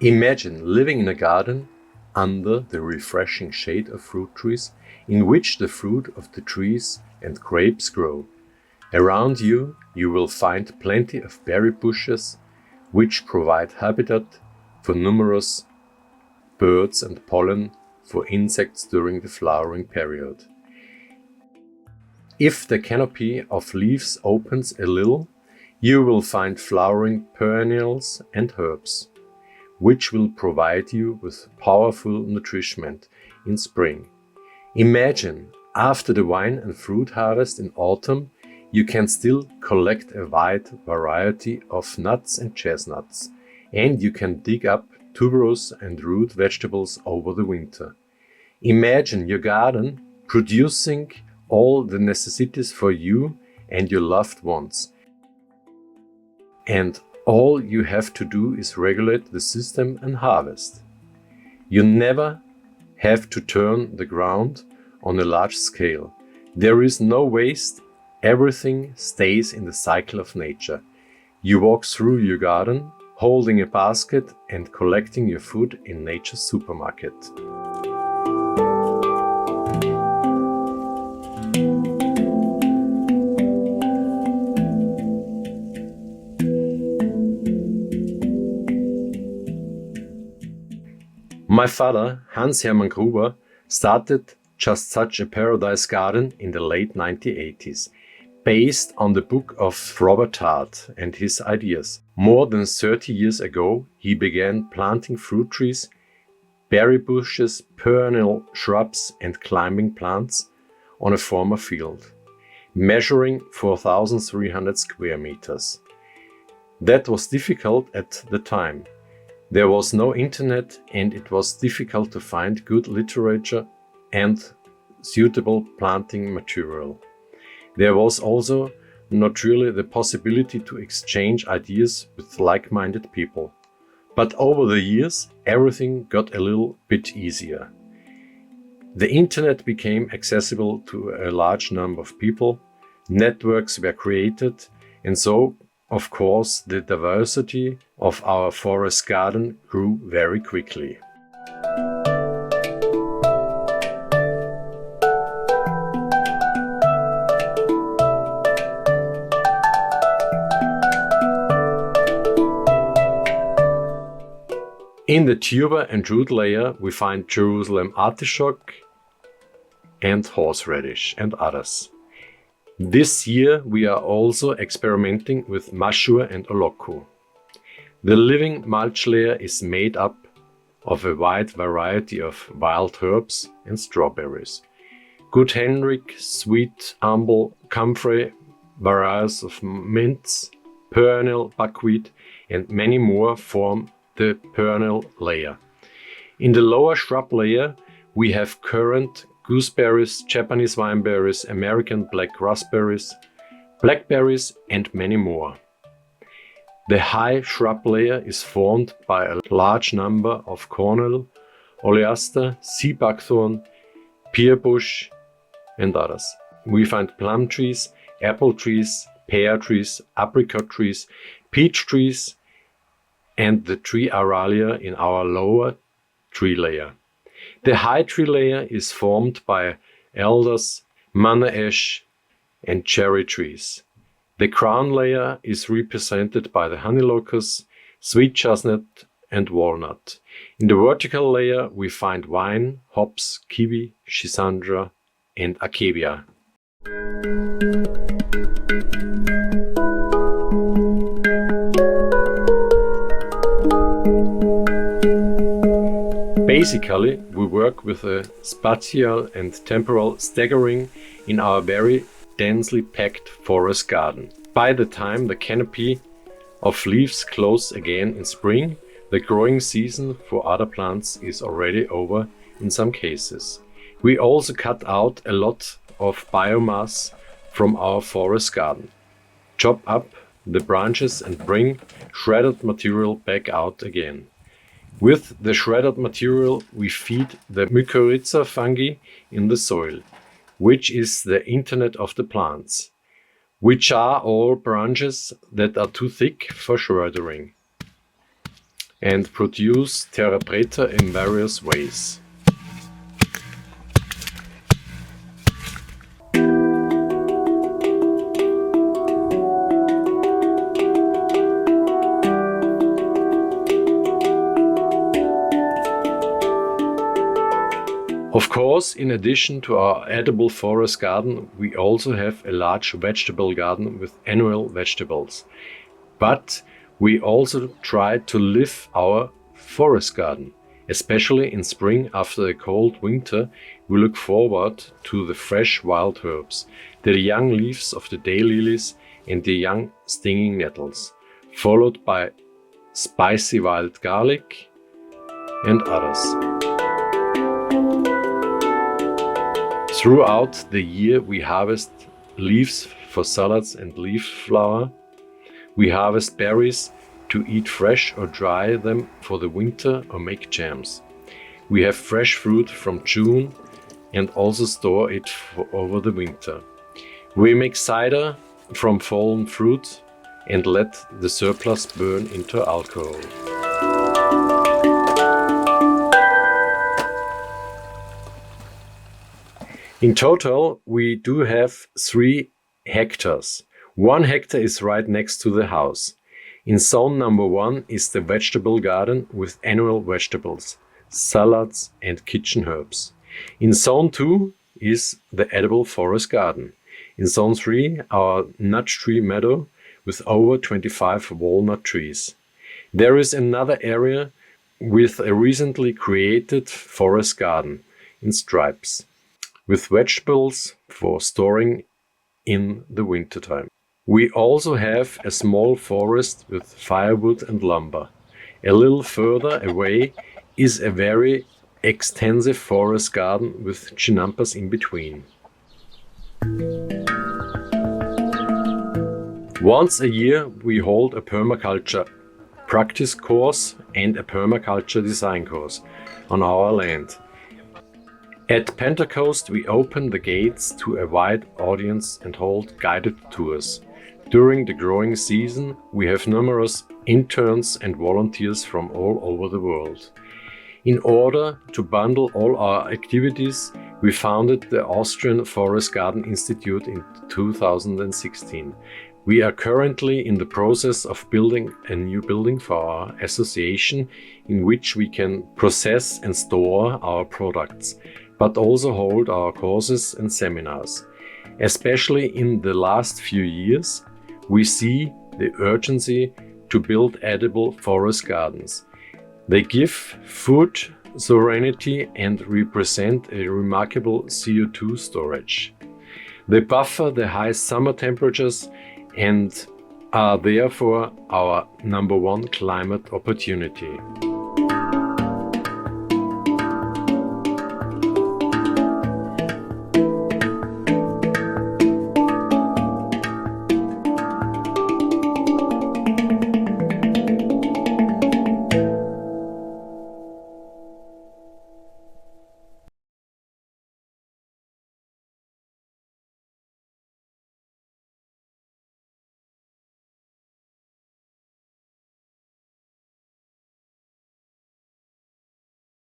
Imagine living in a garden under the refreshing shade of fruit trees in which the fruit of the trees and grapes grow. Around you, you will find plenty of berry bushes which provide habitat for numerous birds and pollen for insects during the flowering period. If the canopy of leaves opens a little, you will find flowering perennials and herbs, which will provide you with powerful nourishment in spring. Imagine, after the wine and fruit harvest in autumn, you can still collect a wide variety of nuts and chestnuts, and you can dig up tuberous and root vegetables over the winter. Imagine your garden producing all the necessities for you and your loved ones. And all you have to do is regulate the system and harvest. You never have to turn the ground on a large scale. There is no waste. Everything stays in the cycle of nature. You walk through your garden, holding a basket and collecting your food in nature's supermarket. My father, Hans Hermann Gruber, started just such a paradise garden in the late 1980s, based on the book of Robert Hart and his ideas. More than 30 years ago, he began planting fruit trees, berry bushes, perennial shrubs and climbing plants on a former field, measuring 4,300 square meters. That was difficult at the time. There was no internet and it was difficult to find good literature and suitable planting material. There was also not really the possibility to exchange ideas with like-minded people. But over the years, everything got a little bit easier. The internet became accessible to a large number of people, networks were created, and so, of course, the diversity of our forest garden grew very quickly. In the tuber and root layer, we find Jerusalem artichoke and horseradish and others. This year we are also experimenting with mashua and oloko. The living mulch layer is made up of a wide variety of wild herbs and strawberries. Good Henrik, sweet amble, comfrey, varieties of mints, perennial buckwheat and many more form the perennial layer. In the lower shrub layer we have currant, gooseberries, Japanese wineberries, American black raspberries, blackberries and many more. The high shrub layer is formed by a large number of cornel, oleaster, sea buckthorn, pear bush and others. We find plum trees, apple trees, pear trees, apricot trees, peach trees and the tree aralia in our lower tree layer. The high tree layer is formed by alders, manna ash and cherry trees. The crown layer is represented by the honey locust, sweet chestnut and walnut. In the vertical layer we find vine, hops, kiwi, schisandra and acacia. Basically, we work with a spatial and temporal staggering in our very densely packed forest garden. By the time the canopy of leaves close again in spring, the growing season for other plants is already over in some cases. We also cut out a lot of biomass from our forest garden, chop up the branches and bring shredded material back out again. With the shredded material we feed the mycorrhiza fungi in the soil, which is the internet of the plants, which are all branches that are too thick for shredding. and produce terra preta in various ways. Of course, in addition to our edible forest garden, we also have a large vegetable garden with annual vegetables. But we also try to live our forest garden. Especially in spring after a cold winter, we look forward to the fresh wild herbs, the young leaves of the daylilies and the young stinging nettles, followed by spicy wild garlic and others. Throughout the year we harvest leaves for salads and leaf flower. We harvest berries to eat fresh or dry them for the winter or make jams. We have fresh fruit from June and also store it for over the winter. We make cider from fallen fruit and let the surplus burn into alcohol. In total, we do have 3 hectares. 1 hectare is right next to the house. In zone number 1 is the vegetable garden with annual vegetables, salads and kitchen herbs. In zone 2 is the edible forest garden. In zone 3, our nut tree meadow with over 25 walnut trees. There is another area with a recently created forest garden in stripes, with vegetables for storing in the wintertime. We also have a small forest with firewood and lumber. A little further away is a very extensive forest garden with chinampas in between. Once a year we hold a permaculture practice course and a permaculture design course on our land. At Pentecost we open the gates to a wide audience and hold guided tours. During the growing season we have numerous interns and volunteers from all over the world. In order to bundle all our activities, we founded the Austrian Forest Garden Institute in 2016. We are currently in the process of building a new building for our association in which we can process and store our products, but also hold our courses and seminars. Especially in the last few years, we see the urgency to build edible forest gardens. They give food sovereignty and represent a remarkable CO2 storage. They buffer the high summer temperatures and are therefore our number 1 climate opportunity.